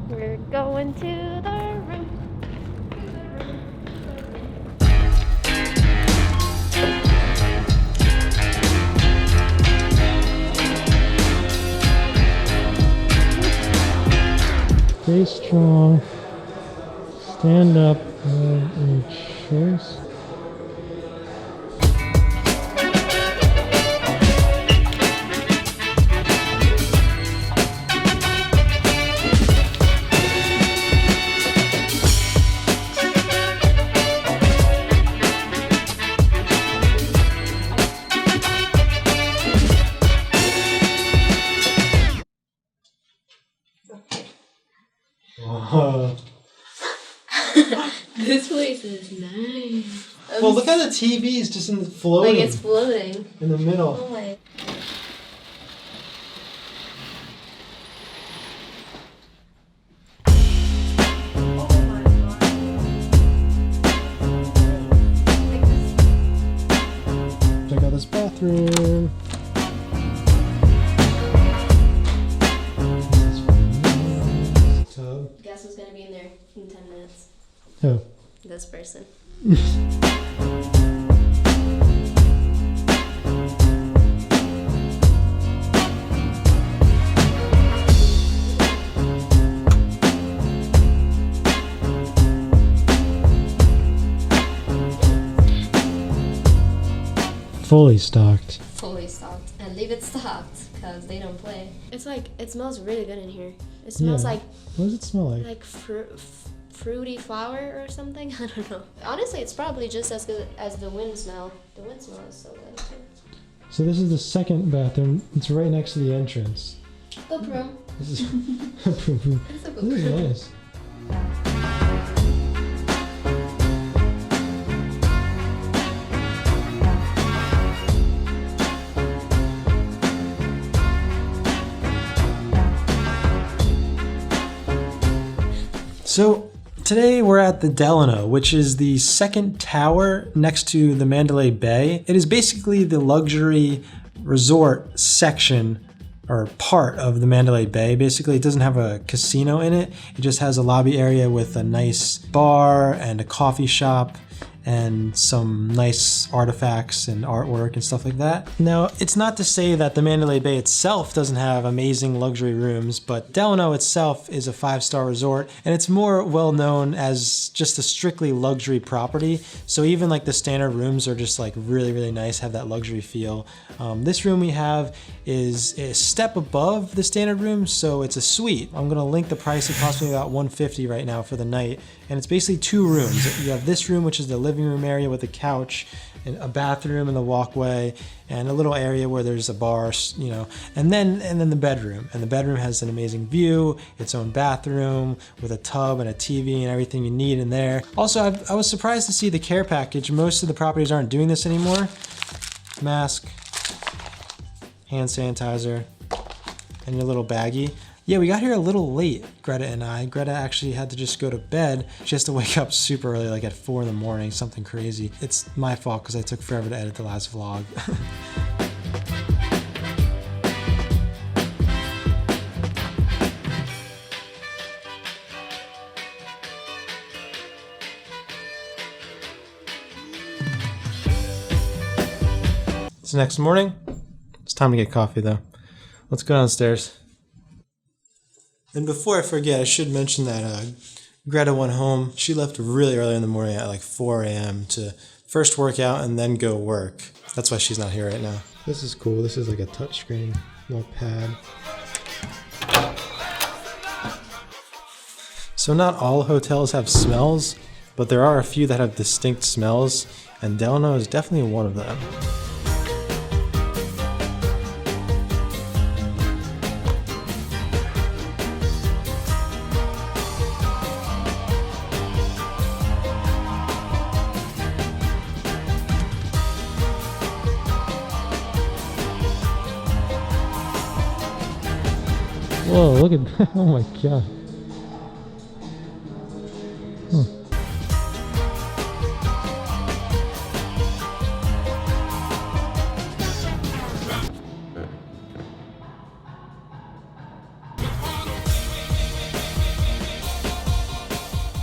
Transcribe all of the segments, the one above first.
We're going to the room. Stay strong. Stand up. Any choice? Whoa. This place is nice. Well, look how the TV is just floating. Like it's floating. In the middle. Oh my. Check out this bathroom. Tub. Guess who's gonna be in there in 10 minutes? Oh. This person. Fully stocked. Fully stocked. And leave it stocked because they don't play. It's like, it smells really good in here. It smells Yeah. like What does it smell like? fruity flower or something. I don't know. Honestly, it's probably just as good as the wind smell. The wind smell is so good too. So this is the second bathroom. It's right next to the entrance. Boop room. This is It's a boop this is room. nice. So today we're at the Delano, which is the second tower next to the Mandalay Bay. It is basically the luxury resort section or part of the Mandalay Bay. Basically, it doesn't have a casino in it. It just has a lobby area with a nice bar and a coffee shop and some nice artifacts and artwork and stuff like that. Now, it's not to say that the Mandalay Bay itself doesn't have amazing luxury rooms, but Delano itself is a 5-star resort, and it's more well known as just a strictly luxury property. So even like the standard rooms are just like really, really nice, have that luxury feel. This room we have is a step above the standard room, so it's a suite. I'm gonna link the price. It costs me about $150 right now for the night, and it's basically 2 rooms. You have this room, which is the living room area with a couch and a bathroom and the walkway and a little area where there's a bar, you know, and then the bedroom. And the bedroom has an amazing view, its own bathroom with a tub and a TV and everything you need in there. Also, I was surprised to see the care package. Most of the properties aren't doing this anymore. Mask, hand sanitizer, and your little baggie. Yeah, we got here a little late, Greta and I. Greta actually had to just go to bed. She has to wake up super early, like at 4 in the morning, something crazy. It's my fault because I took forever to edit the last vlog. It's the next morning. It's time to get coffee though. Let's go downstairs. And before I forget, I should mention that Greta went home. She left really early in the morning at like 4 a.m. to first work out and then go work. That's why she's not here right now. This is cool. This is like a touchscreen, little pad. So not all hotels have smells, but there are a few that have distinct smells, and Delano is definitely one of them. Whoa, look at that. Oh my god.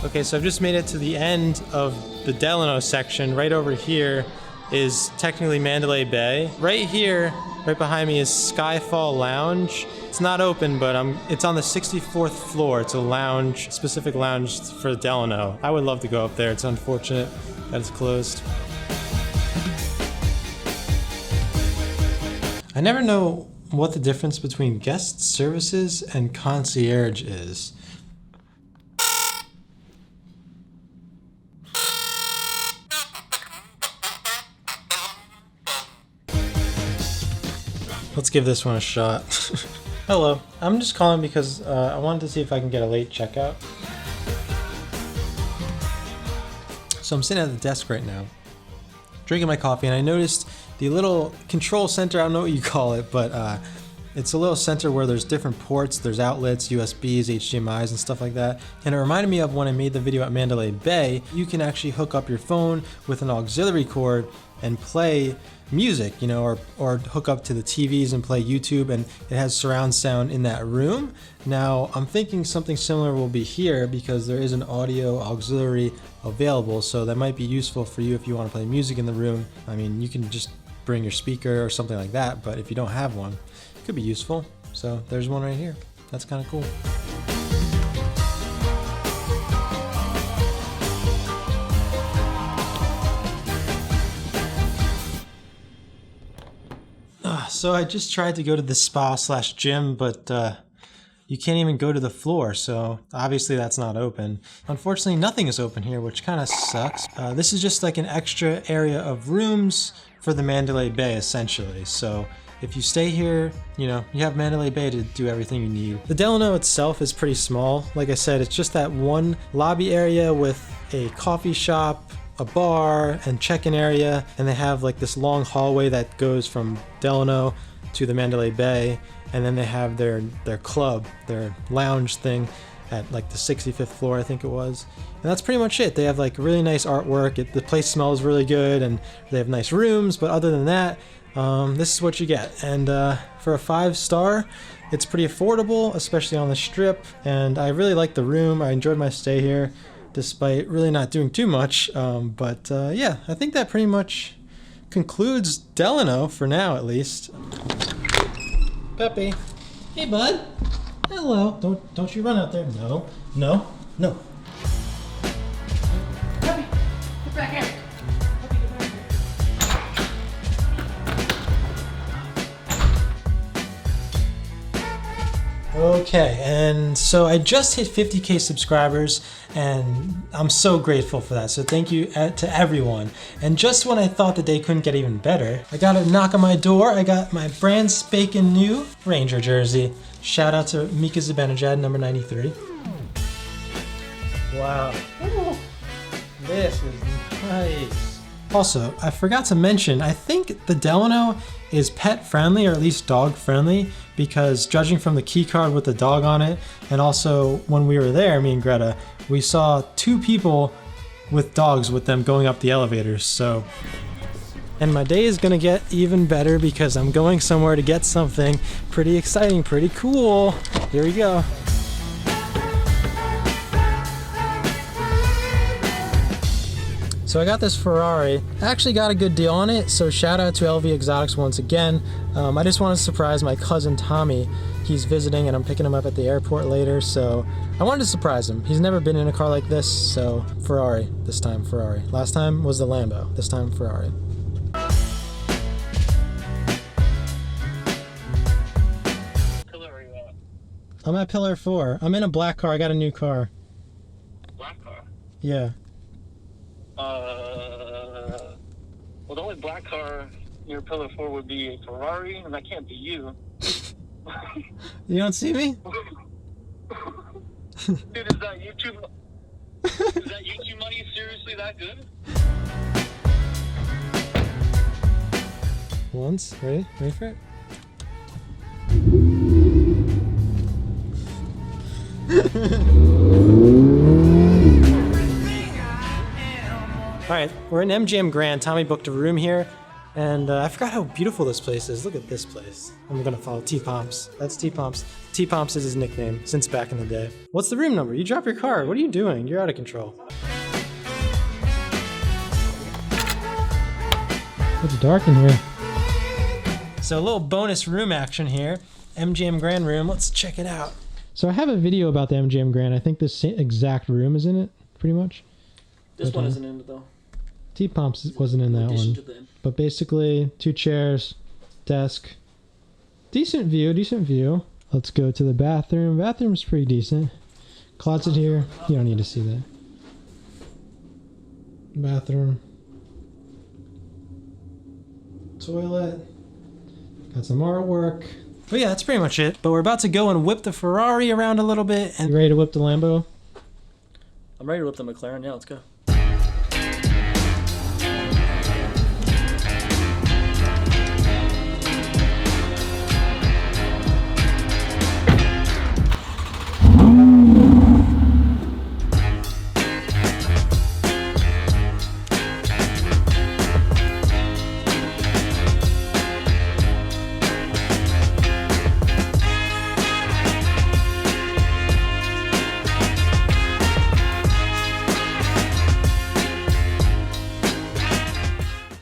Okay, so I've just made it to the end of the Delano section. Right over here is technically Mandalay Bay. Right here, right behind me is Skyfall Lounge. It's not open, but it's on the 64th floor. It's a lounge, specific lounge for Delano. I would love to go up there. It's unfortunate that it's closed. I never know what the difference between guest services and concierge is. Let's give this one a shot. Hello, I'm just calling because I wanted to see if I can get a late checkout. So I'm sitting at the desk right now, drinking my coffee, and I noticed the little control center, I don't know what you call it, but it's a little center where there's different ports, there's outlets, USBs, HDMIs, and stuff like that. And it reminded me of when I made the video at Mandalay Bay. You can actually hook up your phone with an auxiliary cord and play music, you know, or hook up to the TVs and play YouTube, and it has surround sound in that room. Now, I'm thinking something similar will be here because there is an audio auxiliary available, so that might be useful for you if you want to play music in the room. I mean, you can just bring your speaker or something like that, but if you don't have one, it could be useful. So there's one right here. That's kind of cool. So I just tried to go to the spa/gym, but you can't even go to the floor, so obviously that's not open. Unfortunately, nothing is open here, which kind of sucks. This is just like an extra area of rooms for the Mandalay Bay, essentially. So if you stay here, you know, you have Mandalay Bay to do everything you need. The Delano itself is pretty small. Like I said, it's just that one lobby area with a coffee shop, a bar, and check-in area, and they have like this long hallway that goes from Delano to the Mandalay Bay, and then they have their club, their lounge thing at like the 65th floor, I think it was. And that's pretty much it. They have like really nice artwork. The place smells really good, and they have nice rooms, but other than that, this is what you get. And for a 5-star, it's pretty affordable, especially on the strip, and I really like the room. I enjoyed my stay here, despite really not doing too much. Yeah, I think that pretty much concludes Delano for now, at least. Peppy. Hey, bud. Hello. Don't you run out there. No. No. No. Peppy, get back here. Okay, and so I just hit 50K subscribers, and I'm so grateful for that. So thank you to everyone. And just when I thought the day couldn't get even better, I got a knock on my door. I got my brand spanking new Ranger jersey. Shout out to Mika Zibanejad, number 93. Wow. Ooh, this is nice. Also, I forgot to mention, I think the Delano is pet friendly, or at least dog friendly, because judging from the key card with the dog on it, and also when we were there, me and Greta, we saw 2 people with dogs with them going up the elevators. So, and my day is gonna get even better because I'm going somewhere to get something pretty exciting, pretty cool. Here we go. So I got this Ferrari. I actually got a good deal on it, so shout out to LV Exotics once again. I just wanted to surprise my cousin Tommy. He's visiting and I'm picking him up at the airport later, so I wanted to surprise him. He's never been in a car like this, so Ferrari, this time Ferrari. Last time was the Lambo, this time Ferrari. Pillar are you at? I'm at Pillar 4. I'm in a black car, I got a new car. Black car? Yeah. Well, the only black car near Pillar 4 would be a Ferrari, and that can't be you. You don't see me? Dude, is that YouTube? Is that YouTube money seriously that good? Once, ready? Ready for it? All right, we're in MGM Grand. Tommy booked a room here. And I forgot how beautiful this place is. Look at this place. I'm gonna follow T-Pomps. That's T-Pomps. T-Pomps is his nickname since back in the day. What's the room number? You dropped your card. What are you doing? You're out of control. It's dark in here. So a little bonus room action here. MGM Grand room. Let's check it out. So I have a video about the MGM Grand. I think this exact room is in it, pretty much. This one isn't in it though. T-Pomps wasn't in that one. But basically, 2 chairs, desk. Decent view. Let's go to the bathroom. Bathroom's pretty decent. Closet here. You don't need to see that. Bathroom. Toilet. Got some artwork. But yeah, that's pretty much it. But we're about to go and whip the Ferrari around a little bit. And you ready to whip the Lambo? I'm ready to whip the McLaren. Yeah, let's go.